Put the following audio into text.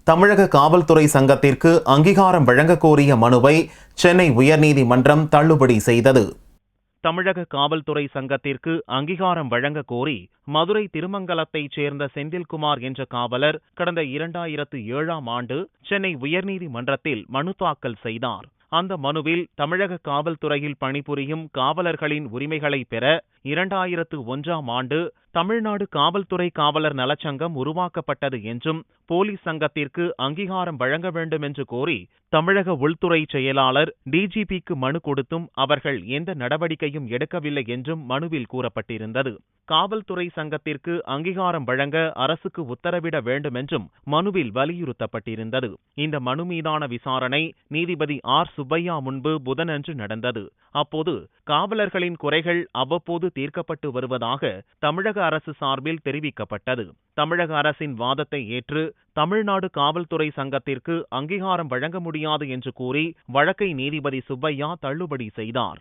தமிழக காவல்துறை சங்கத்திற்கு அங்கீகாரம் வழங்க கோரிய மனுவை சென்னை உயர்நீதிமன்றம் தள்ளுபடி செய்தது. தமிழக காவல்துறை சங்கத்திற்கு அங்கீகாரம் வழங்க கோரி மதுரை திருமங்கலத்தைச் சேர்ந்த செந்தில்குமார் என்ற காவலர் கடந்த 2007ஆம் ஆண்டு சென்னை உயர்நீதிமன்றத்தில் மனு தாக்கல் செய்தார். அந்த மனுவில் தமிழக காவல்துறையில் பணிபுரியும் காவலர்களின் உரிமைகளை பெற 2001ஆம் ஆண்டு தமிழ்நாடு காவல்துறை காவலர் நலச்சங்கம் உருவாக்கப்பட்டது என்றும் போலீஸ் சங்கத்திற்கு அங்கீகாரம் வழங்க வேண்டும் என்று கோரி தமிழக உள்துறை செயலாளர் டிஜிபிக்கு மனு கொடுத்தும் அவர்கள் எந்த நடவடிக்கையும் எடுக்கவில்லை என்றும் மனுவில் கூறப்பட்டிருந்தது. காவல்துறை சங்கத்திற்கு அங்கீகாரம் வழங்க அரசுக்கு உத்தரவிட வேண்டும் என்றும் மனுவில் வலியுறுத்தப்பட்டிருந்தது. இந்த மனு மீதான விசாரணை நீதிபதி ஆர். சுப்பையா முன்பு புதனன்று நடந்தது. அப்போது காவலர்களின் குறைகள் அவ்வப்போது தீர்க்கப்பட்டு வருவதாக தமிழக அரசு சார்பில் தெரிவிக்கப்பட்டது. தமிழக அரசின் வாதத்தை ஏற்று தமிழ்நாடு காவல்துறை சங்கத்திற்கு அங்கீகாரம் வழங்க முடியாது என்று கூறி வழக்கை நீதிபதி சுப்பையா தள்ளுபடி செய்தார்.